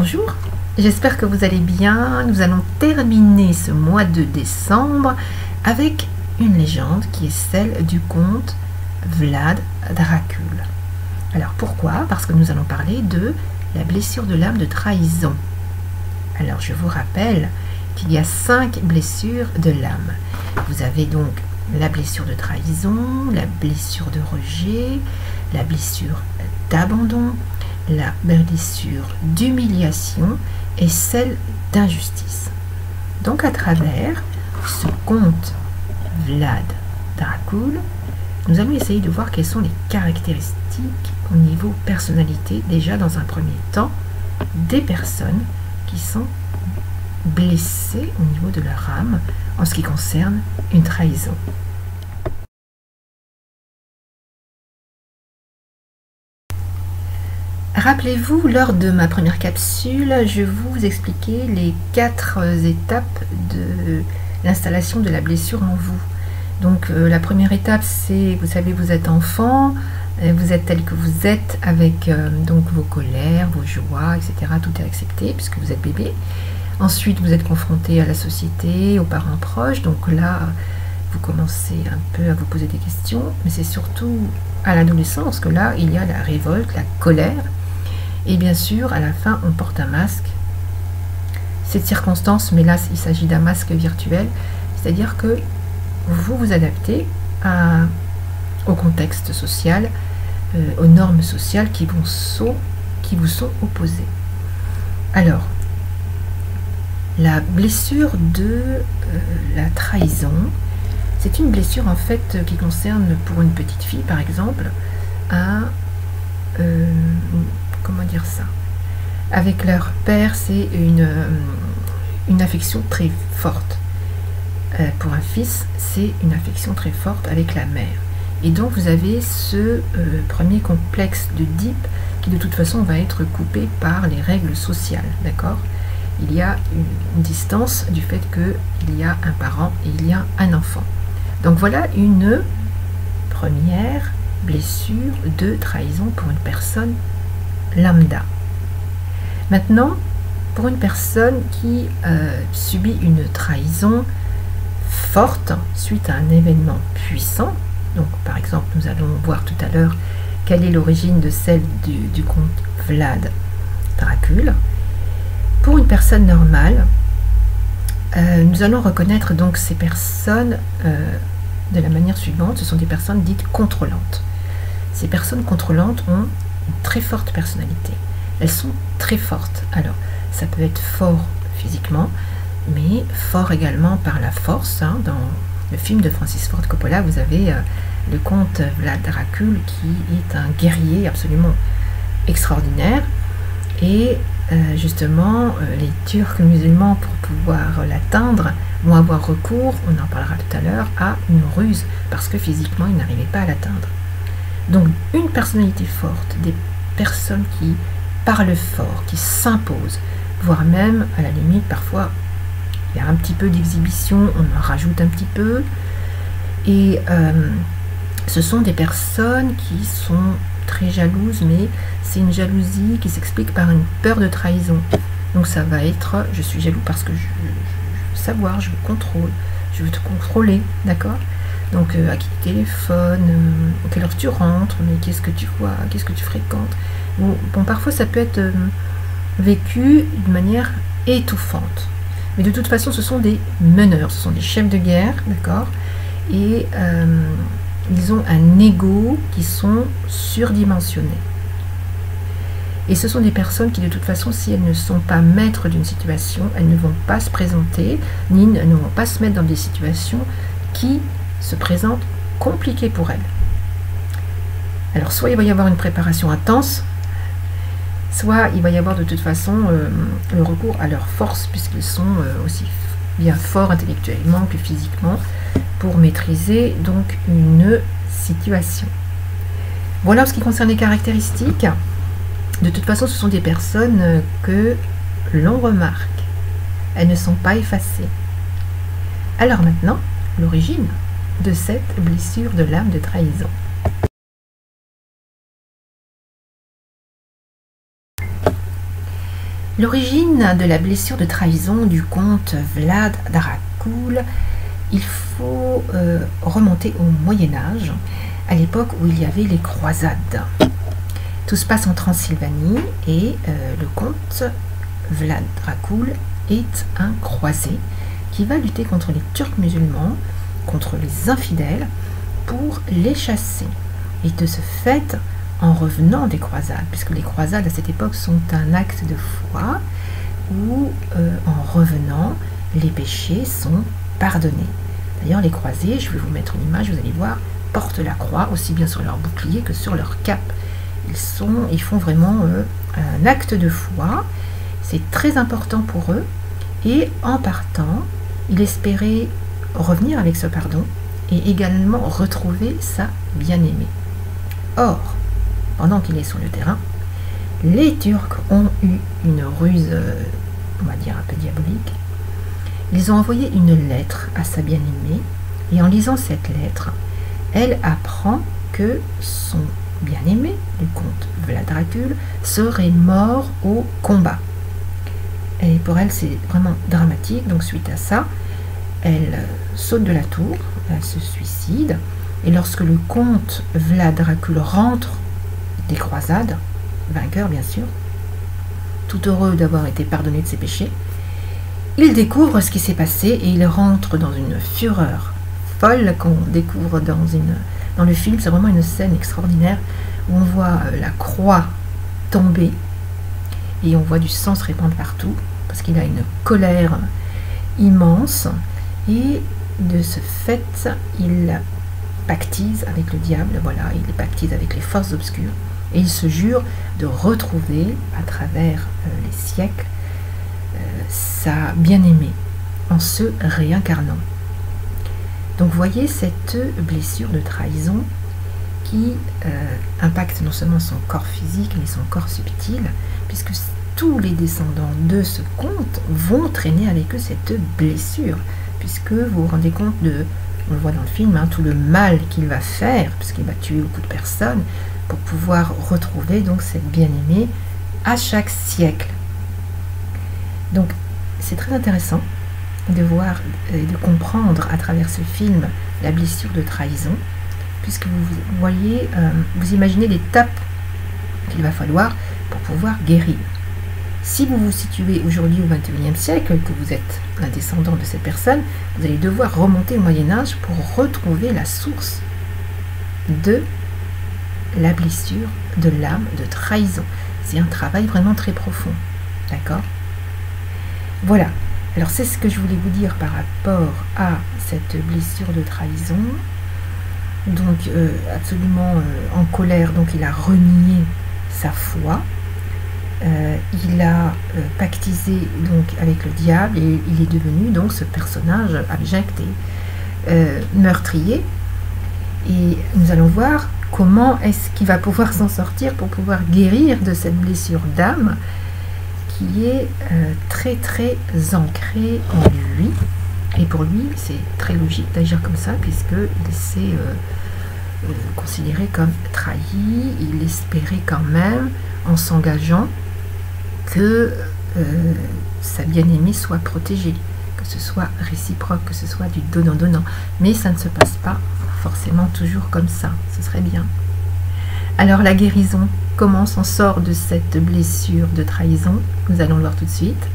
Bonjour, j'espère que vous allez bien. Nous allons terminer ce mois de décembre avec une légende qui est celle du comte Vlad Dracul. Alors pourquoi? Parce que nous allons parler de la blessure de l'âme de trahison. Alors je vous rappelle qu'il y a 5 blessures de l'âme. Vous avez donc la blessure de trahison, la blessure de rejet, la blessure d'abandon, la blessure d'humiliation et celle d'injustice. Donc à travers ce conte Vlad Dracul, nous allons essayer de voir quelles sont les caractéristiques au niveau personnalité, déjà dans un premier temps, des personnes qui sont blessées au niveau de leur âme en ce qui concerne une trahison. Rappelez-vous, lors de ma première capsule, je vous expliquais les 4 étapes de l'installation de la blessure en vous. Donc la première étape, c'est, vous savez, vous êtes enfant, vous êtes tel que vous êtes avec donc vos colères, vos joies, etc. Tout est accepté puisque vous êtes bébé. Ensuite, vous êtes confronté à la société, aux parents proches. Donc là, vous commencez un peu à vous poser des questions. Mais c'est surtout à l'adolescence que là, il y a la révolte, la colère. Et bien sûr, à la fin, on porte un masque. Cette circonstance, mais là, il s'agit d'un masque virtuel. C'est-à-dire que vous vous adaptez au contexte social, aux normes sociales qui vous sont opposées. Alors, la blessure de la trahison, c'est une blessure en fait qui concerne pour une petite fille par exemple comment dire ça, avec leur père, c'est une affection très forte. Pour un fils, c'est une affection très forte avec la mère. Et donc vous avez ce premier complexe de Oedipe qui de toute façon va être coupé par les règles sociales, d'accord? Il y a une distance du fait qu'il y a un parent et il y a un enfant. Donc voilà une première blessure de trahison pour une personne lambda. Maintenant, pour une personne qui subit une trahison forte suite à un événement puissant, donc par exemple nous allons voir tout à l'heure quelle est l'origine de celle du comte Vlad Dracul. Pour une personne normale, nous allons reconnaître donc ces personnes de la manière suivante. Ce sont des personnes dites contrôlantes. Ces personnes contrôlantes ont une très forte personnalité. Elles sont très fortes. Alors, ça peut être fort physiquement, mais fort également par la force. Dans le film de Francis Ford Coppola, vous avez le comte Vlad Dracul qui est un guerrier absolument extraordinaire. Et justement, les Turcs musulmans, pour pouvoir l'atteindre, vont avoir recours, on en parlera tout à l'heure, à une ruse, parce que physiquement, ils n'arrivaient pas à l'atteindre. Donc, une personnalité forte, des personnes qui parlent fort, qui s'imposent, voire même, à la limite, parfois, il y a un petit peu d'exhibition, on en rajoute un petit peu, et ce sont des personnes qui sont très jalouses, mais c'est une jalousie qui s'explique par une peur de trahison. Donc ça va être, je suis jaloux parce que je veux savoir, je veux contrôle, je veux te contrôler, d'accord? Donc à qui tu téléphones, à quelle heure tu rentres, mais qu'est-ce que tu vois, qu'est-ce que tu fréquentes. Bon, parfois ça peut être vécu d'une manière étouffante. Mais de toute façon, ce sont des meneurs, ce sont des chefs de guerre, d'accord? Et ils ont un ego qui sont surdimensionnés. Et ce sont des personnes qui, de toute façon, si elles ne sont pas maîtres d'une situation, elles ne vont pas se présenter, ni ne vont pas se mettre dans des situations qui se présentent compliquées pour elles. Alors, soit il va y avoir une préparation intense, soit il va y avoir de toute façon le recours à leur force, puisqu'ils sont aussi bien forts intellectuellement que physiquement, pour maîtriser donc une situation. Voilà en ce qui concerne les caractéristiques. De toute façon, ce sont des personnes que l'on remarque. Elles ne sont pas effacées. Alors maintenant, l'origine de cette blessure de l'âme de trahison. L'origine de la blessure de trahison du comte Vlad Dracul, il faut remonter au Moyen-Âge, à l'époque où il y avait les croisades. Tout se passe en Transylvanie et le comte Vlad Dracul est un croisé qui va lutter contre les Turcs musulmans, contre les infidèles, pour les chasser. Et de ce fait, en revenant des croisades, puisque les croisades à cette époque sont un acte de foi, où en revenant, les péchés sont pardonnés. D'ailleurs, les croisés, je vais vous mettre une image, vous allez voir, portent la croix aussi bien sur leur bouclier que sur leur cape. Ils font vraiment un acte de foi, c'est très important pour eux, et en partant, il espérait revenir avec ce pardon et également retrouver sa bien-aimée. Or, pendant qu'il est sur le terrain, les Turcs ont eu une ruse, on va dire un peu diabolique. Ils ont envoyé une lettre à sa bien-aimée, et en lisant cette lettre, elle apprend que son bien-aimé, le comte Vlad Dracul, serait mort au combat. Et pour elle, c'est vraiment dramatique. Donc suite à ça, elle saute de la tour, elle se suicide. Et lorsque le comte Vlad Dracul rentre des croisades, vainqueur bien sûr, tout heureux d'avoir été pardonné de ses péchés, il découvre ce qui s'est passé et il rentre dans une fureur folle qu'on découvre dans le film. C'est vraiment une scène extraordinaire où on voit la croix tomber et on voit du sang se répandre partout parce qu'il a une colère immense et de ce fait il pactise avec le diable, voilà, il pactise avec les forces obscures et il se jure de retrouver à travers les siècles sa bien-aimée en se réincarnant. Donc voyez cette blessure de trahison qui impacte non seulement son corps physique mais son corps subtil, puisque tous les descendants de ce comte vont traîner avec eux cette blessure, puisque vous vous rendez compte de, on le voit dans le film, hein, tout le mal qu'il va faire, puisqu'il va tuer beaucoup de personnes, pour pouvoir retrouver donc cette bien-aimée à chaque siècle. Donc c'est très intéressant de voir et de comprendre à travers ce film la blessure de trahison, puisque vous voyez, vous imaginez l'étape qu'il va falloir pour pouvoir guérir. Si vous vous situez aujourd'hui au XXIe siècle, que vous êtes un descendant de cette personne, vous allez devoir remonter au Moyen-Âge pour retrouver la source de la blessure de l'âme de trahison. C'est un travail vraiment très profond. D'accord ? Voilà. Alors c'est ce que je voulais vous dire par rapport à cette blessure de trahison. Donc absolument en colère, donc il a renié sa foi. Il a pactisé donc avec le diable et il est devenu donc ce personnage abject et meurtrier. Et nous allons voir comment est-ce qu'il va pouvoir s'en sortir pour pouvoir guérir de cette blessure d'âme qui est très très ancrée en lui. Et pour lui, c'est très logique d'agir comme ça puisqu'il s'est considéré comme trahi. Il espérait quand même, en s'engageant, que sa bien-aimée soit protégée, que ce soit réciproque, que ce soit du donnant-donnant. Mais ça ne se passe pas forcément toujours comme ça, ce serait bien. Alors la guérison, comment on s'en sort de cette blessure de trahison? Nous allons le voir tout de suite.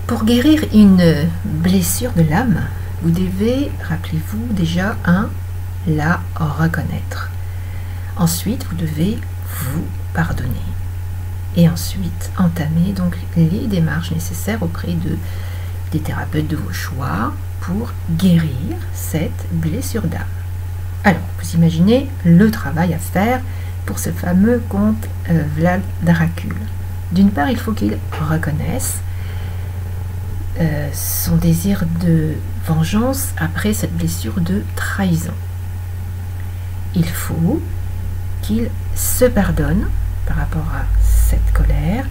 Pour guérir une blessure de l'âme, vous devez, rappelez-vous déjà, la reconnaître. Ensuite, vous devez vous pardonner. Et ensuite, entamer donc les démarches nécessaires auprès des thérapeutes de vos choix pour guérir cette blessure d'âme. Alors, vous imaginez le travail à faire pour ce fameux comte Vlad Dracul. D'une part, il faut qu'il reconnaisse son désir de vengeance après cette blessure de trahison. Il faut qu'il se pardonne par rapport à cette colère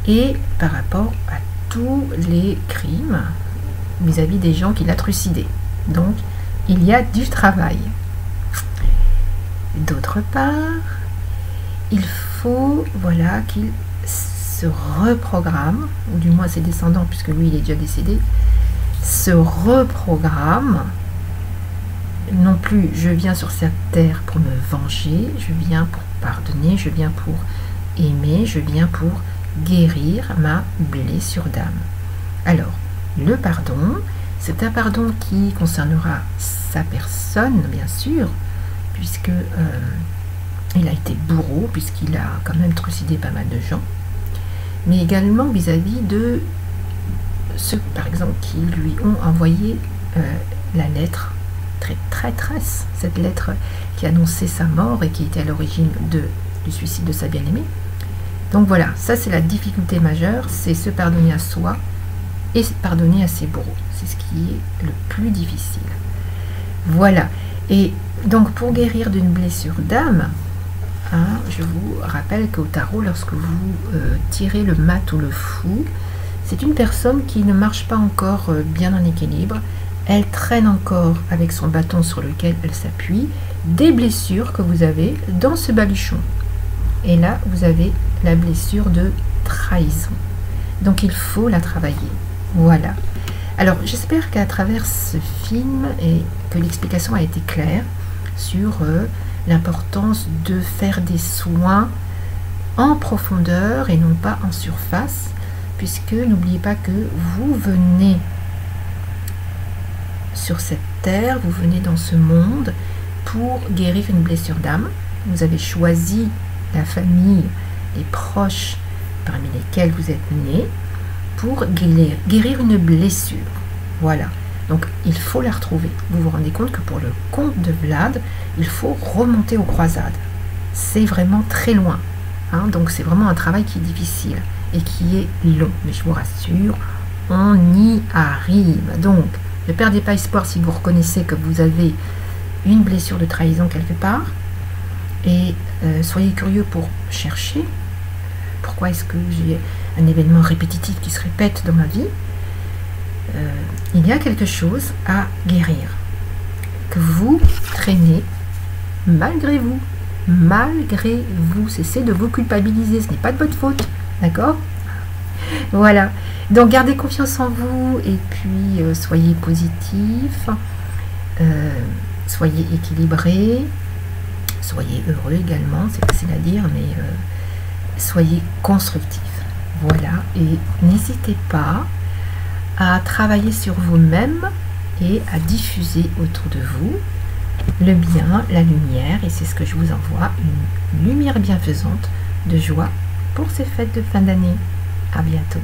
et par rapport à tous les crimes vis-à-vis des gens qu'il a trucidés. Donc, il y a du travail. D'autre part, il faut, voilà, qu'il se reprogramme, ou du moins ses descendants, puisque lui il est déjà décédé, se reprogramme. Non plus je viens sur cette terre pour me venger, je viens pour pardonner, je viens pour aimer, je viens pour guérir ma blessure d'âme. Alors, le pardon, c'est un pardon qui concernera sa personne, bien sûr, puisque il a été bourreau, puisqu'il a quand même trucidé pas mal de gens, mais également vis-à-vis de ceux, par exemple, qui lui ont envoyé la lettre traîtresse, cette lettre qui annonçait sa mort et qui était à l'origine du suicide de sa bien-aimée. Donc voilà, ça c'est la difficulté majeure, c'est se pardonner à soi et pardonner à ses bourreaux. C'est ce qui est le plus difficile. Voilà. Et donc pour guérir d'une blessure d'âme, hein, je vous rappelle qu'au tarot, lorsque vous tirez le mat ou le fou, c'est une personne qui ne marche pas encore bien en équilibre. Elle traîne encore avec son bâton sur lequel elle s'appuie des blessures que vous avez dans ce baluchon. Et là, vous avez la blessure de trahison. Donc il faut la travailler. Voilà. Alors j'espère qu'à travers ce film et que l'explication a été claire sur l'importance de faire des soins en profondeur et non pas en surface, puisque n'oubliez pas que vous venez sur cette terre, vous venez dans ce monde pour guérir une blessure d'âme. Vous avez choisi la famille, les proches parmi lesquels vous êtes nés pour guérir une blessure. Voilà, donc il faut la retrouver. Vous vous rendez compte que pour le compte de Vlad, il faut remonter aux croisades. C'est vraiment très loin, hein, donc c'est vraiment un travail qui est difficile et qui est long, mais je vous rassure, on y arrive. Donc ne perdez pas espoir si vous reconnaissez que vous avez une blessure de trahison quelque part, et soyez curieux pour chercher pourquoi est-ce que j'ai un événement répétitif qui se répète dans ma vie. Il y a quelque chose à guérir que vous traînez malgré vous. Malgré vous, cessez de vous culpabiliser, ce n'est pas de votre faute, d'accord? Voilà, donc gardez confiance en vous et puis soyez positif, soyez équilibré, soyez heureux également, c'est facile à dire, mais soyez constructif. Voilà, et n'hésitez pas à travailler sur vous-même et à diffuser autour de vous le bien, la lumière, et c'est ce que je vous envoie, une lumière bienfaisante de joie pour ces fêtes de fin d'année. À bientôt.